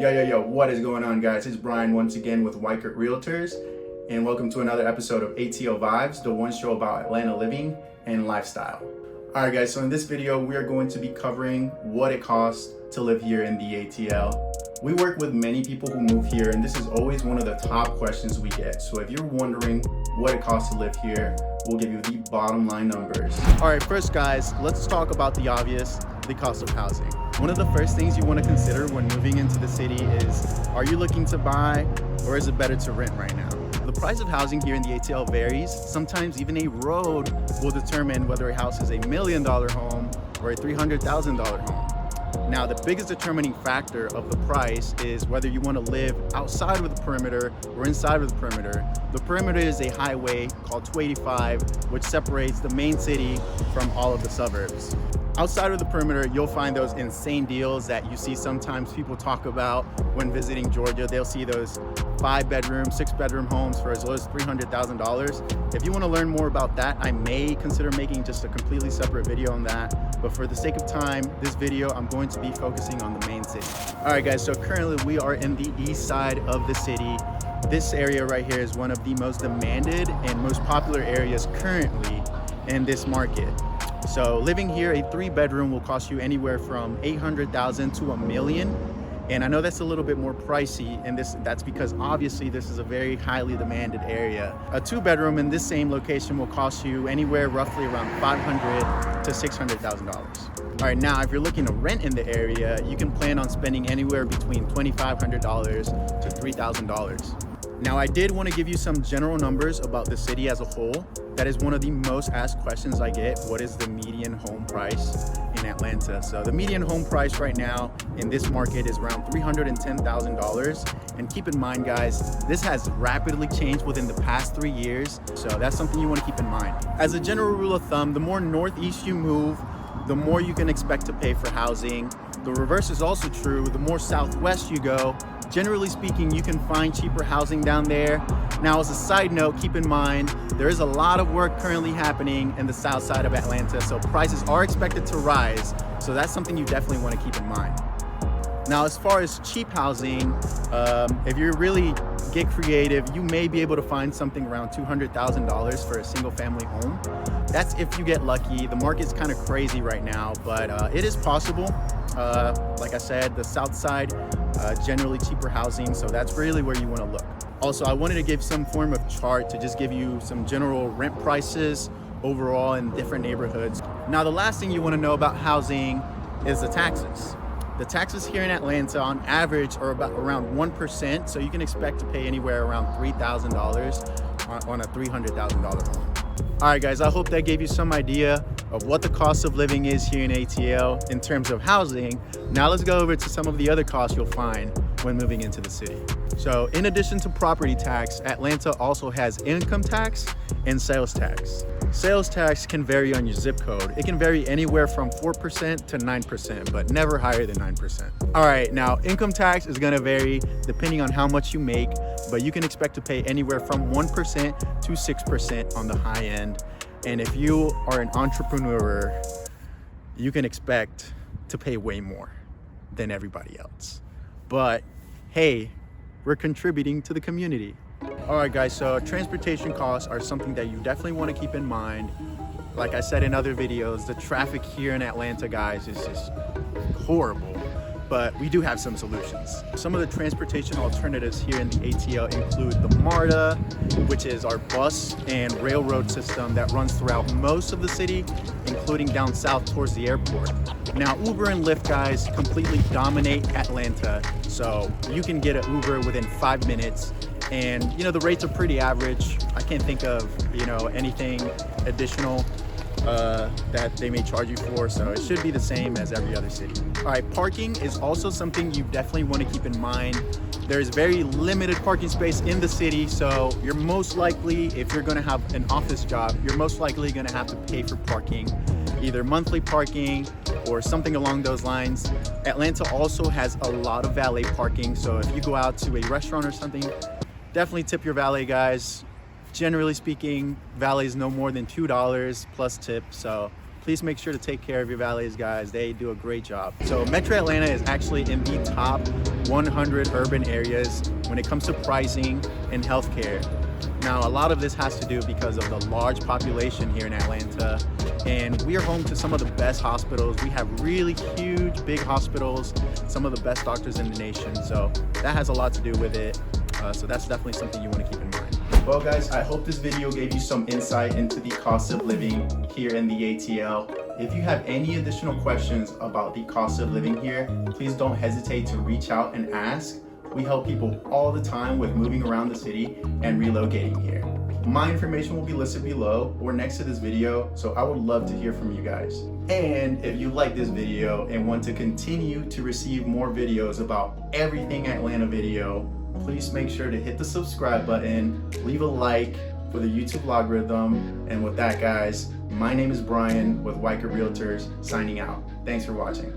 Yo, what is going on, guys? It's Brian once again with Weichert Realtors, and welcome to another episode of ATL Vibes, the one show about Atlanta living and lifestyle. All right, guys, so in this video, we are going to be covering what it costs to live here in the ATL. We work with many people who move here, and this is always one of the top questions we get. So if you're wondering what it costs to live here, we'll give you the bottom line numbers. All right, first, guys, let's talk about the obvious, the cost of housing. One of the first things you want to consider when moving into the city is, are you looking to buy or is it better to rent right now? The price of housing here in the ATL varies. Sometimes even a road will determine whether a house is $1 million home or a $300,000 home. Now, the biggest determining factor of the price is whether you want to live outside of the perimeter or inside of the perimeter. The perimeter is a highway called 285, which separates the main city from all of the suburbs. Outside of the perimeter, you'll find those insane deals that you see sometimes people talk about when visiting Georgia. They'll see those 5-bedroom, 6-bedroom homes for as low as $300,000. If you want to learn more about that, I may consider making just a completely separate video on that. But for the sake of time, this video, I'm going to be focusing on the main city. All right, guys, so currently we are in the east side of the city. This area right here is one of the most demanded and most popular areas currently in this market. So living here, a 3-bedroom will cost you anywhere from $800,000 to $1 million. And I know that's a little bit more pricey, and that's because obviously this is a very highly demanded area. A 2-bedroom in this same location will cost you anywhere roughly around $500,000 to $600,000. All right, now if you're looking to rent in the area, you can plan on spending anywhere between $2,500 to $3,000. Now, I did want to give you some general numbers about the city as a whole. That is one of the most asked questions I get. What is the median home price in Atlanta? So the median home price right now in this market is around $310,000. And keep in mind, guys, this has rapidly changed within the past 3 years. So that's something you want to keep in mind. As a general rule of thumb, the more northeast you move, the more you can expect to pay for housing. The reverse is also true. The more southwest you go, generally speaking, you can find cheaper housing down there. Now, as a side note, keep in mind, there is a lot of work currently happening in the south side of Atlanta, so prices are expected to rise. So that's something you definitely want to keep in mind. Now, as far as cheap housing, if you really get creative, you may be able to find something around $200,000 for a single family home. That's if you get lucky. The market's kind of crazy right now, but it is possible. Like I said, the south side, generally cheaper housing, so that's really where you want to look. Also, I wanted to give some form of chart to just give you some general rent prices overall in different neighborhoods. Now, the last thing you want to know about housing is the taxes. The taxes here in Atlanta on average are about around 1%, so you can expect to pay anywhere around $3,000 on a $300,000 home. All right, guys, I hope that gave you some idea of what the cost of living is here in ATL in terms of housing. Now let's go over to some of the other costs you'll find when moving into the city. So in addition to property tax, Atlanta also has income tax and sales tax. Sales tax can vary on your zip code. It can vary anywhere from 4% to 9%, but never higher than 9%. All right, now income tax is gonna vary depending on how much you make, but you can expect to pay anywhere from 1% to 6% on the high end. And if you are an entrepreneur, you can expect to pay way more than everybody else. But hey, we're contributing to the community. All right, guys, so transportation costs are something that you definitely want to keep in mind. Like I said in other videos, the traffic here in Atlanta, guys, is just horrible. But we do have some solutions. Some of the transportation alternatives here in the ATL include the MARTA, which is our bus and railroad system that runs throughout most of the city, including down south towards the airport. Now, Uber and Lyft, guys, completely dominate Atlanta. So you can get an Uber within 5 minutes. And, you know, the rates are pretty average. I can't think of, anything additional that they may charge you for, so it should be the same as every other city. All right, parking is also something you definitely want to keep in mind. There's very limited parking space in the city, so you're most likely, if you're going to have an office job, you're most likely going to have to pay for parking, either monthly parking or something along those lines. Atlanta also has a lot of valet parking, so if you go out to a restaurant or something, definitely tip your valet, guys. Generally speaking, valet is no more than $2 plus tip, so please make sure to take care of your valets, guys. They do a great job. So Metro Atlanta is actually in the top 100 urban areas when it comes to pricing and healthcare. Now, a lot of this has to do because of the large population here in Atlanta, and we are home to some of the best hospitals. We have really huge, big hospitals, some of the best doctors in the nation. So that has a lot to do with it. So that's definitely something you want to keep in mind. Well, guys, I hope this video gave you some insight into the cost of living here in the ATL. If you have any additional questions about the cost of living here, please don't hesitate to reach out and ask. We help people all the time with moving around the city and relocating here. My information will be listed below or next to this video, so I would love to hear from you guys. And if you like this video and want to continue to receive more videos about everything Atlanta video, please make sure to hit the subscribe button, leave a like for the YouTube algorithm. And with that, guys, my name is Brian with Weichert Realtors, signing out. Thanks for watching.